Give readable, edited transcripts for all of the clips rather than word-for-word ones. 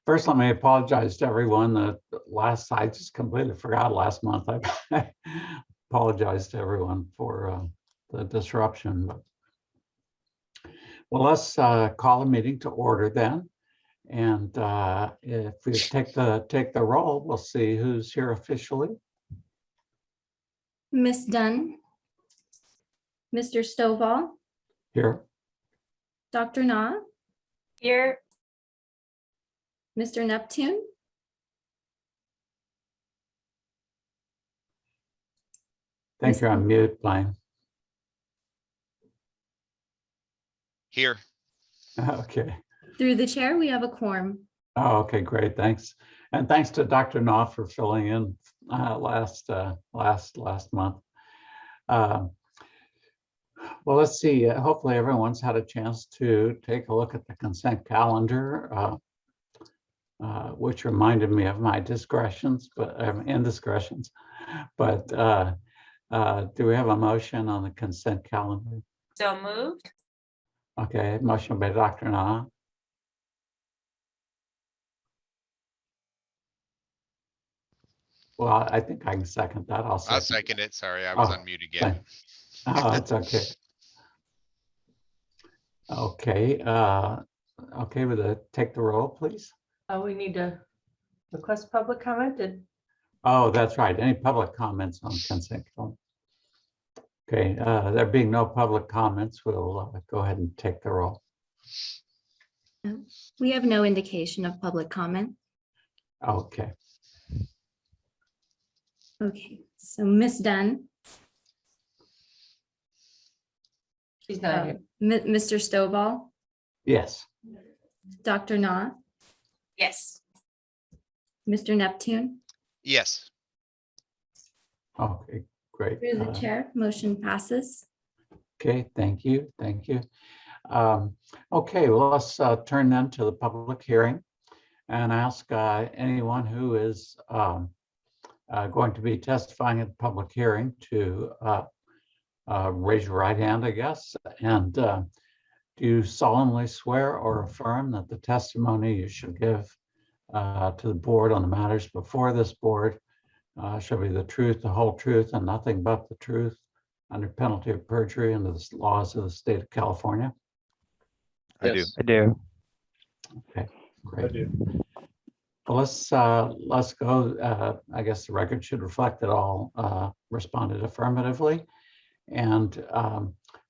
First, let me apologize to everyone that I just completely forgot last month. I apologize to everyone for the disruption. Well, let's call the meeting to order then. And if we take the roll, we'll see who's here officially. Miss Dunn, Mr. Stovall, Here. Dr. Na, Here. Mr. Neptune, Thank you. I'm mute, Blaine. Here. Okay. through the chair, we have a quorum. Oh, okay, great. Thanks. And thanks to Dr. Na for filling in last month. Well, let's see. Hopefully everyone's had a chance to take a look at the consent calendar, which reminded me of my indiscretions. But do we have a motion on the consent calendar? So moved. Okay, motion by Dr. Na. Well, I think I can second that. I'll Second it. Sorry, I was on mute again. Oh, it's okay. Okay. Okay, take the roll, please. We need to request public comment. Oh, that's right. Any public comments on consent calendar? Okay, there being no public comments, we'll go ahead and take the roll. We have no indication of public comment. Okay. Okay, so Miss Dunn, She's not here. Mr. Stovall, Yes. Dr. Na, Yes. Mr. Neptune, Yes. Okay, great. through the chair, motion passes. Okay, thank you. Thank you. Okay, well, let's turn then to the public hearing and ask anyone who is going to be testifying at the public hearing to raise your right hand, I guess. And do you solemnly swear or affirm that the testimony you shall give to the board on the matters before this board shall be the truth, the whole truth, and nothing but the truth under penalty of perjury under the laws of the state of California? Yes, I do. Okay, great. I do. Well, let's go. I guess the record should reflect that all responded affirmatively. And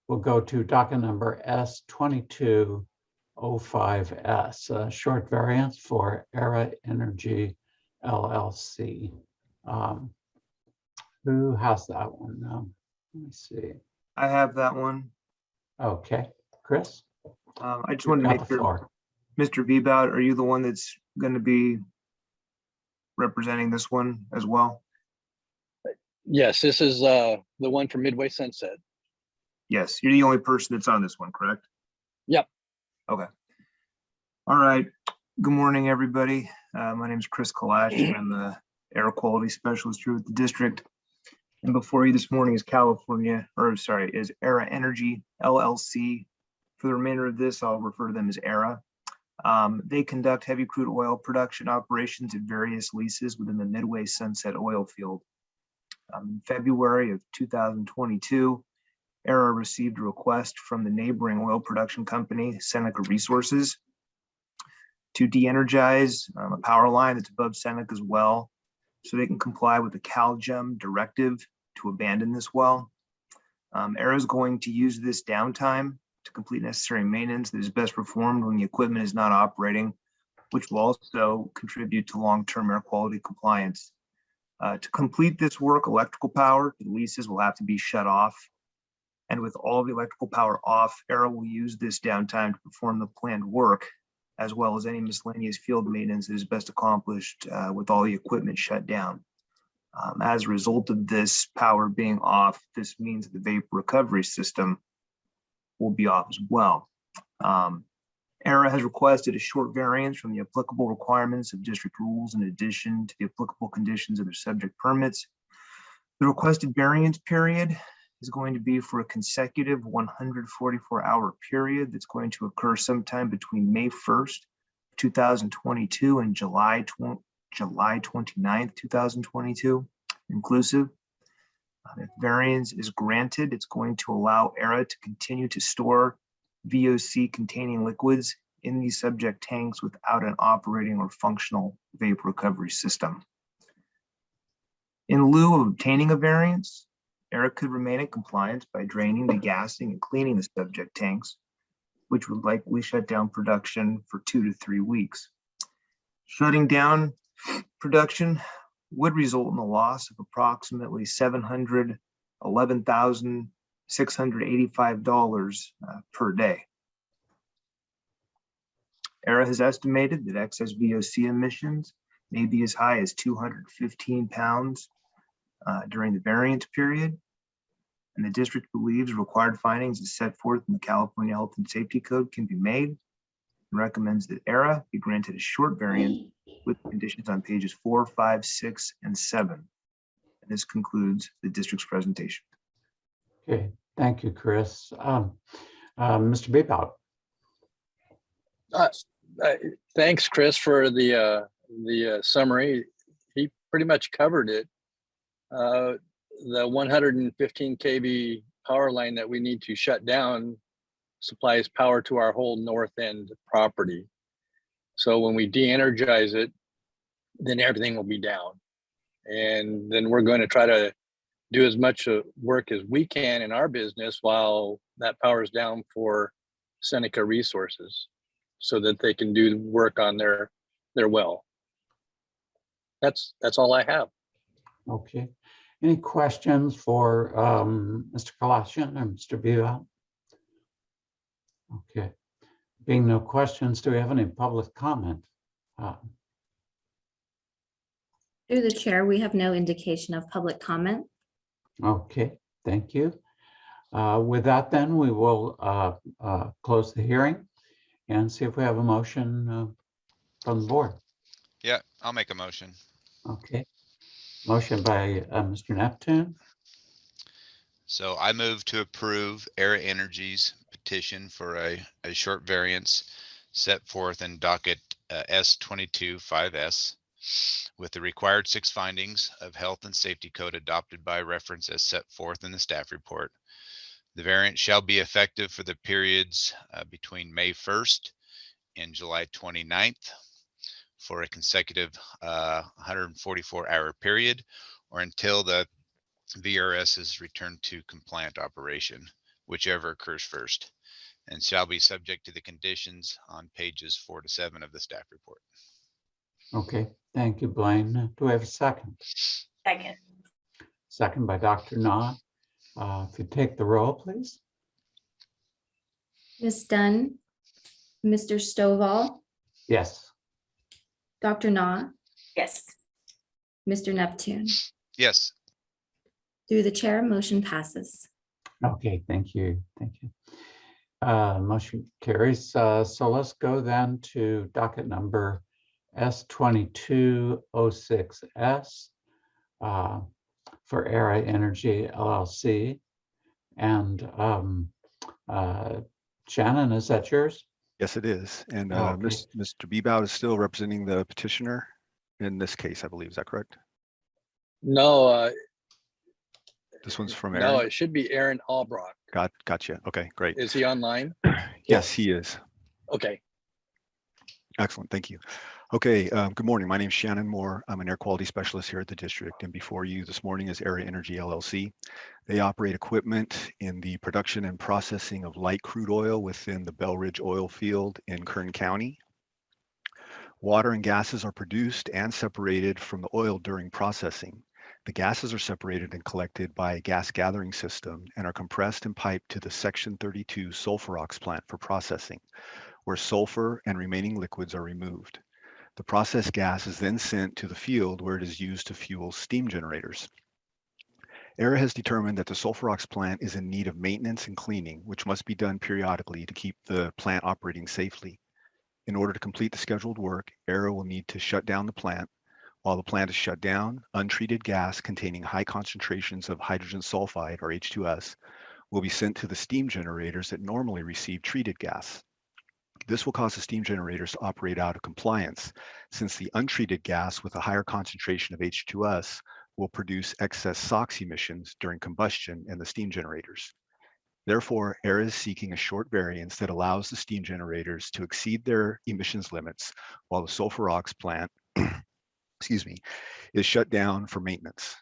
we'll go to docket number S2205S, short variance for Era Energy LLC. Who has that one? Let me see. I have that one. Okay, Chris? I just wanted to Got make the sure, floor. Mr. Viebout, are you the one that's going to be representing this one as well? Yes, this is the one from Midway Sunset. Yes, you're the only person that's on this one, correct? Yep. Okay. All right. Good morning, everybody. My name is Chris Kalash. I'm the air quality specialist here at the district. And before you this morning is is Era Energy LLC. For the remainder of this, I'll refer to them as Era. They conduct heavy crude oil production operations at various leases within the Midway Sunset oil field. In February of 2022, Era received a request from the neighboring oil production company, Seneca Resources, to de-energize a power line that's above Seneca as well, so they can comply with the CalGEM directive to abandon this well. Era is going to use this downtime to complete necessary maintenance that is best performed when the equipment is not operating, which will also contribute to long-term air quality compliance. To complete this work, electrical power to the leases will have to be shut off. And with all the electrical power off, Era will use this downtime to perform the planned work, as well as any miscellaneous field maintenance that is best accomplished with all the equipment shut down. As a result of this power being off, this means the vapor recovery system will be off as well. Era has requested a short variance from the applicable requirements of district rules in addition to the applicable conditions of their subject permits. The requested variance period is going to be for a consecutive 144-hour period that's going to occur sometime between May 1st 2022 and July 29th, 2022, inclusive. If variance is granted, it's going to allow ERA to continue to store VOC containing liquids in these subject tanks without an operating or functional vapor recovery system. In lieu of obtaining a variance, ERA could remain in compliance by draining, degassing, and cleaning the subject tanks, which would likely shut down production for 2 to 3 weeks. Shutting down production would result in the loss of approximately $711,685 per day. ERA has estimated that excess VOC emissions may be as high as 215 pounds during the variance period. And the district believes required findings as set forth in the California Health and Safety Code can be made, and recommends that ERA be granted a short variance with conditions on pages 4, 5, 6, and 7. And this concludes the district's presentation. Okay, thank you, Chris. Mr. Bebout. Thanks, Chris, for the summary. He pretty much covered it. The 115 kV power line that we need to shut down supplies power to our whole north end property. So when we de-energize it, then everything will be down. And then we're going to try to do as much work as we can in our business while that power is down for Seneca Resources, so that they can do work on their well. That's all I have. Okay. Any questions for Mr. Kalashian or Mr. Bebout? Okay. Being no questions, do we have any public comment? Through the chair, we have no indication of public comment. Okay, thank you. With that, then we will close the hearing and see if we have a motion from the board. Yeah, I'll make a motion. Okay. Motion by Mr. Neptune. So I move to approve ERA Energy's petition for a short variance set forth in docket S22-5S with the required 6 findings of health and safety code adopted by reference as set forth in the staff report. The variance shall be effective for the periods between May 1st and July 29th for a consecutive 144-hour period, or until the VRS is returned to compliant operation, whichever occurs first, and shall be subject to the conditions on pages 4 to 7 of the staff report. Okay, thank you, Blaine. Do we have a second? Second. Second by Dr. Na. If you take the roll, please. Ms. Dunn, Mr. Stovall, Yes. Dr. Na, Yes. Mr. Neptune. Yes, Through the chair, motion passes. Okay, thank you. Thank you. Motion carries. So let's go then to docket number S2206S for ERA Energy LLC. And Shannon, is that yours? Yes, it is. And Okay. Mr. Bebout is still representing the petitioner in this case, I believe. Is that correct? No, This one's from no, Aaron. it should be Aaron Albrock. Gotcha. Okay, great. Is he online? Yes, he is. Okay. Excellent. Thank you. Okay, good morning. My name is Shannon Moore. I'm an air quality specialist here at the district. And before you this morning is ERA Energy LLC. They operate equipment in the production and processing of light crude oil within the Bell Ridge oil field in Kern County. Water and gases are produced and separated from the oil during processing. The gases are separated and collected by a gas gathering system and are compressed and piped to the Section 32 sulfurox plant for processing, where sulfur and remaining liquids are removed. The processed gas is then sent to the field where it is used to fuel steam generators. ERA has determined that the sulfurox plant is in need of maintenance and cleaning, which must be done periodically to keep the plant operating safely. In order to complete the scheduled work, ERA will need to shut down the plant. While the plant is shut down, untreated gas containing high concentrations of hydrogen sulfide, or H2S, will be sent to the steam generators that normally receive treated gas. This will cause the steam generators to operate out of compliance, since the untreated gas with a higher concentration of H2S will produce excess SOx emissions during combustion in the steam generators. Therefore, AIR is seeking a short variance that allows the steam generators to exceed their emissions limits while the sulfur ox plant is shut down for maintenance.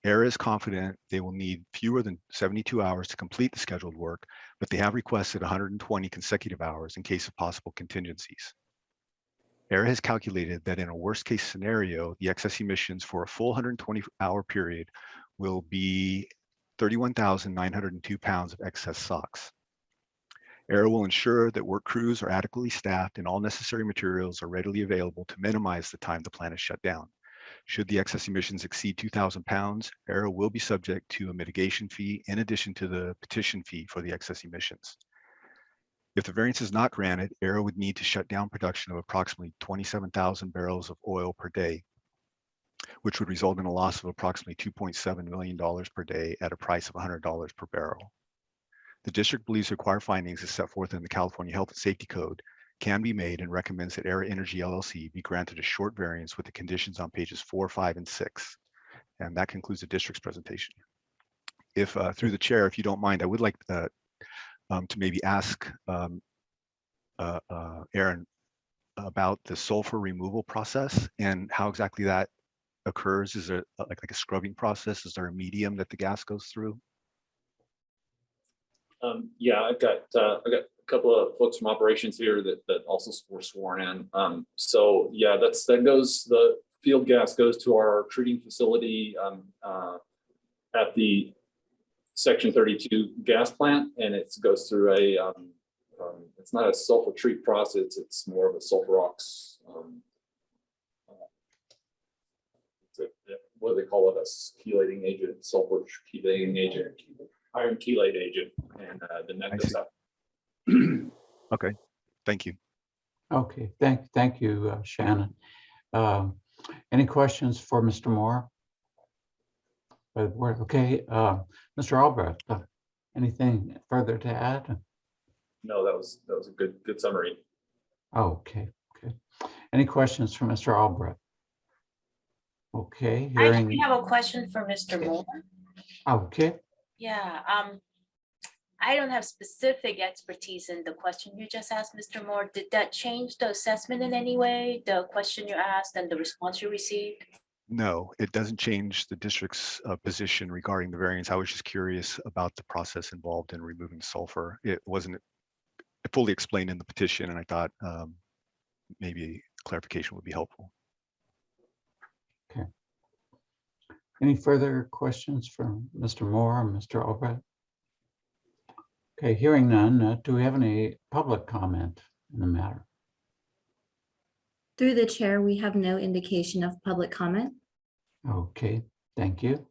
AIR is confident they will need fewer than 72 hours to complete the scheduled work, but they have requested 120 consecutive hours in case of possible contingencies. AIR has calculated that in a worst case scenario, the excess emissions for a full 120-hour period will be 31,902 pounds of excess SOx. AIR will ensure that work crews are adequately staffed and all necessary materials are readily available to minimize the time the plant is shut down. Should the excess emissions exceed 2,000 pounds, AIR will be subject to a mitigation fee in addition to the petition fee for the excess emissions. If the variance is not granted, AIR would need to shut down production of approximately 27,000 barrels of oil per day, which would result in a loss of approximately $2.7 million per day at a price of $100 per barrel. The district believes required findings as set forth in the California Health and Safety Code can be made and recommends that AIR Energy LLC be granted a short variance with the conditions on pages 4, 5, and 6. And that concludes the district's presentation. If through the chair, if you don't mind, I would like to maybe ask Aaron about the sulfur removal process and how exactly that occurs. Is there like a scrubbing process? Is there a medium that the gas goes through? Yeah, I've got a couple of folks from operations here that also were sworn in. So yeah, the field gas goes to our treating facility at the Section 32 gas plant, and it goes through it's not a sulfur treat process, it's more of a sulfur ox. What do they call it? A chelating agent, sulfur chelating agent, iron chelate agent, and the net goes up. Okay, thank you. Okay, thank you, Shannon. Any questions for Mr. Moore? Okay, Mr. Albrecht, anything further to add? No, that was a good summary. Okay. Any questions for Mr. Albrecht? Okay, I hearing. have a question for Mr. Moore. Okay. Yeah, I don't have specific expertise in the question you just asked, Mr. Moore. Did that change the assessment in any way? The question you asked and the response you received? No, it doesn't change the district's position regarding the variance. I was just curious about the process involved in removing sulfur. It wasn't fully explained in the petition, and I thought maybe clarification would be helpful. Okay. Any further questions from Mr. Moore or Mr. Albrecht? Okay, hearing none, do we have any public comment in the matter? Through the chair, we have no indication of public comment. Okay, thank you.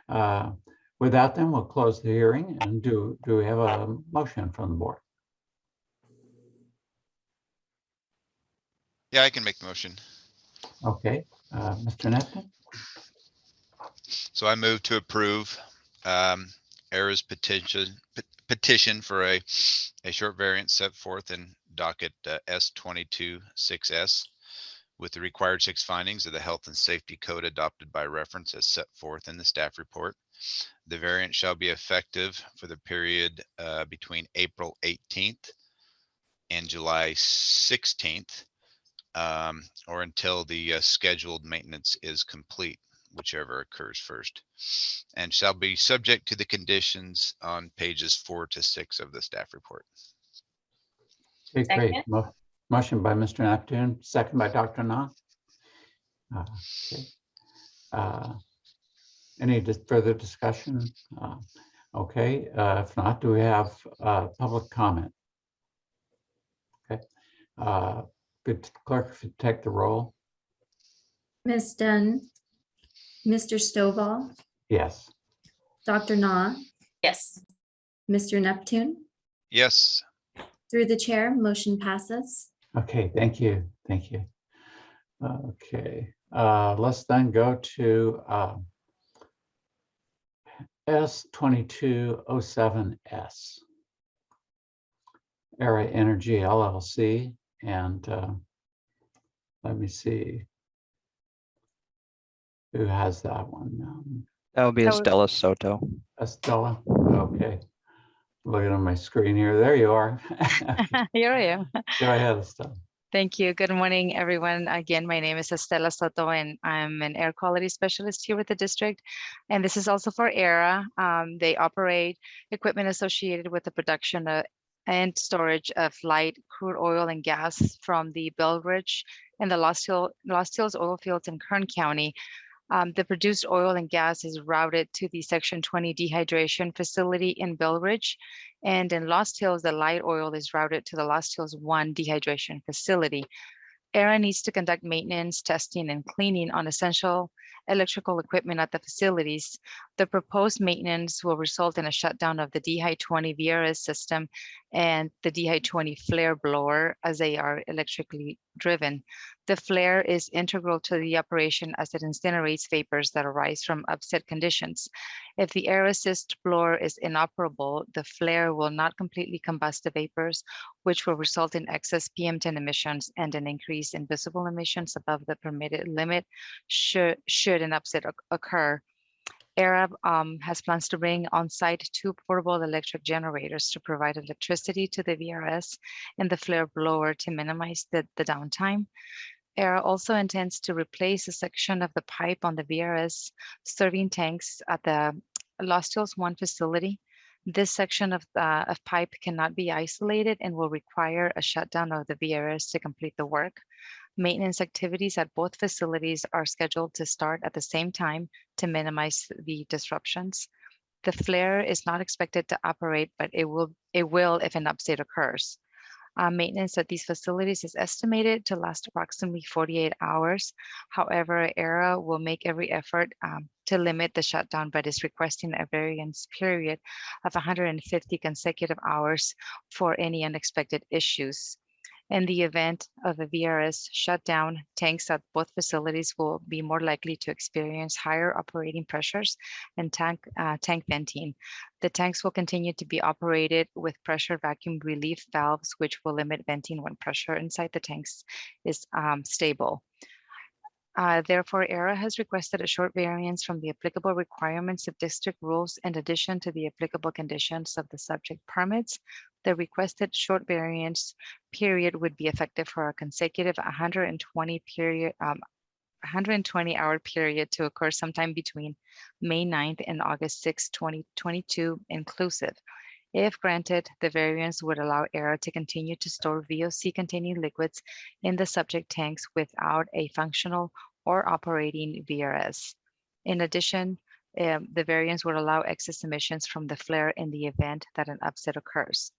With that, then we'll close the hearing. And do we have a motion from the board? Yeah, I can make the motion. Okay, Mr. Neptune? So I move to approve AIR's petition for a short variance set forth in docket S22-6S with the required 6 findings of the Health and Safety Code adopted by reference as set forth in the staff report. The variance shall be effective for the period between April 18th and July 16th, or until the scheduled maintenance is complete, whichever occurs first, and shall be subject to the conditions on pages 4 to 6 of the staff report. Okay, great. Motion by Mr. Neptune, second by Dr. Na. Okay. Any further discussion? Okay, if not, do we have public comment? Okay. Good clerk, if you take the roll. Ms. Dunn, Mr. Stovall, Yes. Dr. Na, Yes. Mr. Neptune. Yes. Through the chair, motion passes. Okay, thank you. Thank you. Okay, let's then go to S2207S. Era Energy LLC, and let me see who has that one. That would be That was- Estella Soto. Estella. Okay, looking on my screen here. There you are. Here I am. Go ahead, Estella. Thank you. Good morning, everyone. Again, my name is Estela Soto, and I'm an air quality specialist here with the district. And this is also for ERA. They operate equipment associated with the production and storage of light crude oil and gas from the Belridge and the Lost Hills oil fields in Kern County. The produced oil and gas is routed to the Section 20 dehydration facility in Belridge. And in Lost Hills, the light oil is routed to the Lost Hills 1 dehydration facility. ERA needs to conduct maintenance, testing, and cleaning on essential electrical equipment at the facilities. The proposed maintenance will result in a shutdown of the DHI 20 VRS system and the DHI 20 flare blower, as they are electrically driven. The flare is integral to the operation as it incinerates vapors that arise from upset conditions. If the air assist blower is inoperable, the flare will not completely combust the vapors, which will result in excess PM10 emissions and an increase in visible emissions above the permitted limit should an upset occur. ERA has plans to bring on-site 2 portable electric generators to provide electricity to the VRS and the flare blower to minimize the downtime. ERA also intends to replace a section of the pipe on the VRS serving tanks at the Lost Hills 1 facility. This section of pipe cannot be isolated and will require a shutdown of the VRS to complete the work. Maintenance activities at both facilities are scheduled to start at the same time to minimize the disruptions. The flare is not expected to operate, but it will if an upset occurs. Maintenance at these facilities is estimated to last approximately 48 hours. However, ERA will make every effort to limit the shutdown, but is requesting a variance period of 150 consecutive hours for any unexpected issues. In the event of a VRS shutdown, tanks at both facilities will be more likely to experience higher operating pressures and tank venting. The tanks will continue to be operated with pressure vacuum relief valves, which will limit venting when pressure inside the tanks is stable. Therefore, ERA has requested a short variance from the applicable requirements of district rules in addition to the applicable conditions of the subject permits. The requested short variance period would be effective for a consecutive 120-hour period to occur sometime between May 9th and August 6, 2022 inclusive. If granted, the variance would allow ERA to continue to store VOC-containing liquids in the subject tanks without a functional or operating VRS. In addition, the variance would allow excess emissions from the flare in the event that an upset occurs.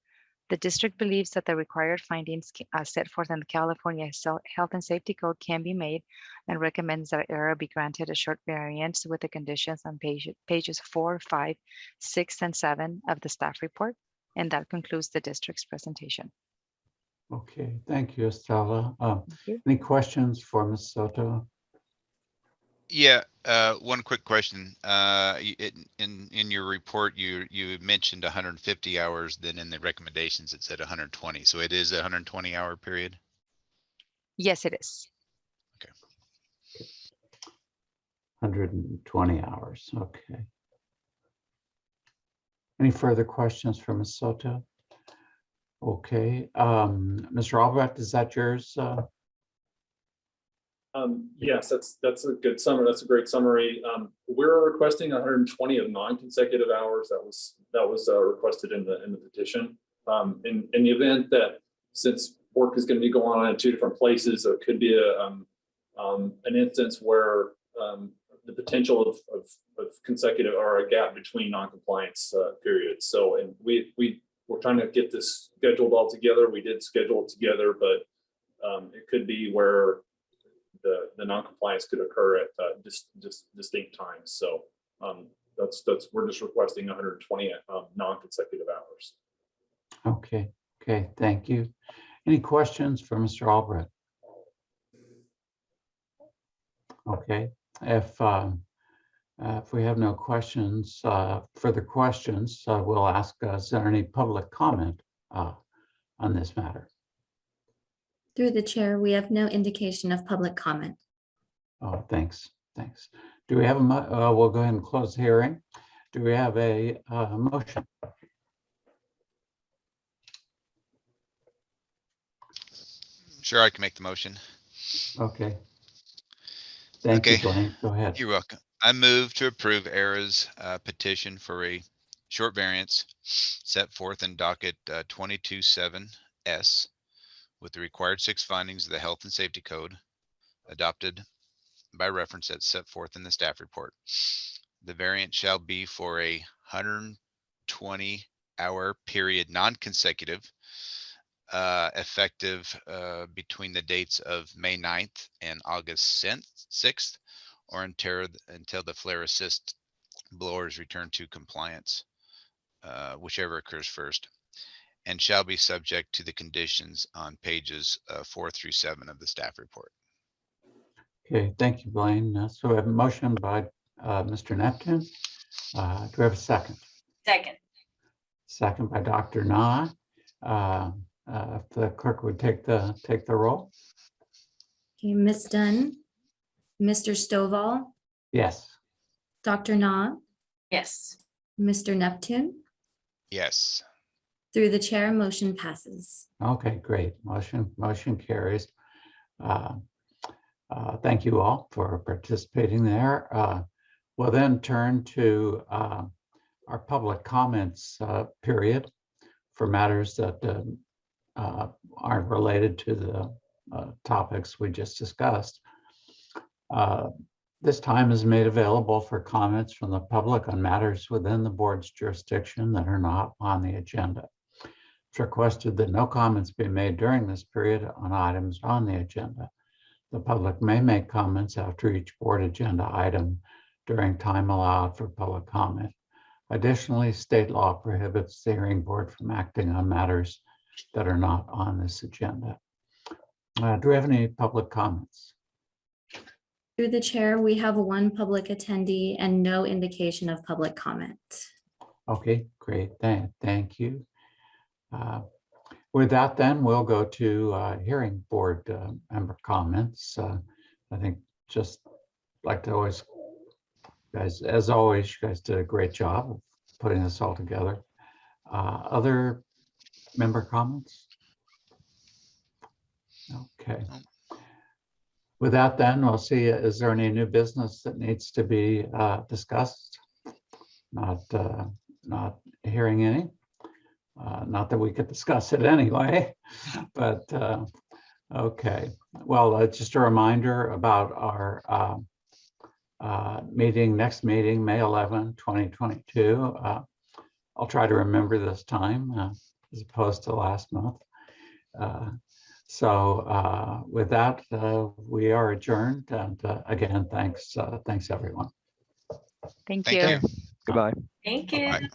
The district believes that the required findings set forth in the California Health and Safety Code can be made and recommends that ERA be granted a short variance with the conditions on pages 4, 5, 6, and 7 of the staff report. And that concludes the district's presentation. Okay, thank you, Estella. you. Any questions for Ms. Soto? Yeah, one quick question. In your report, you mentioned 150 hours, then in the recommendations, it said 120. So it is a 120-hour period? Yes, it is. 120 hours, okay. Any further questions for Ms. Soto? Okay, Mr. Albrecht, is that yours? Yes, that's a good summary. That's a great summary. We're requesting 120 of non-consecutive hours. That was requested in the petition. In the event that, since work is going to be going on in 2 different places, there could be an instance where the potential of consecutive or a gap between non-compliance periods. So, and we're trying to get this scheduled all together. We did schedule it together, but it could be where the non-compliance could occur at distinct times. So we're just requesting 120 non-consecutive hours. Okay, thank you. Any questions for Mr. Albrecht? Okay, if we have no questions, further questions, we'll ask, is there any public comment on this matter? Through the chair, we have no indication of public comment. Oh, thanks. Do we have we'll go ahead and close the hearing. Do we have a motion? Sure, I can make the motion. Okay. Thank you, Okay. Blaine. Go ahead. You're welcome. I move to approve ERA's petition for a short variance set forth in docket 227S with the required 6 findings of the Health and Safety Code adopted by reference as set forth in the staff report. The variance shall be for a 120-hour period, non-consecutive, effective between the dates of May 9th and August 6th, or until the flare assist blowers return to compliance, whichever occurs first, and shall be subject to the conditions on pages 4 through 7 of the staff report. Okay, thank you, Blaine. So we have a motion by Mr. Neptune. Do we have a second? Second. Second by Dr. Na. If the clerk would take the roll. Okay, Ms. Dunn, Mr. Stovall, Yes. Dr. Na, Yes. Mr. Neptune. Yes. Through the chair, motion passes. Okay, great. Motion carries. Thank you all for participating there. We'll then turn to our public comments period for matters that aren't related to the topics we just discussed. This time is made available for comments from the public on matters within the board's jurisdiction that are not on the agenda. It's requested that no comments be made during this period on items on the agenda. The public may make comments after each board agenda item during time allowed for public comment. Additionally, state law prohibits the hearing board from acting on matters that are not on this agenda. Do we have any public comments? Through the chair, we have one public attendee and no indication of public comment. Okay, great. Thank you. With that, then we'll go to hearing board member comments. I think just like to always, guys, as always, you guys did a great job of putting this all together. Other member comments? Okay. With that, then we'll see. Is there any new business that needs to be discussed? Not hearing any. Not that we could discuss it anyway, but okay. Well, just a reminder about our next meeting, May 11, 2022. I'll try to remember this time as opposed to last month. So with that, we are adjourned. And again, thanks everyone. Thank Thank you. you. Goodbye. Thank you. Bye.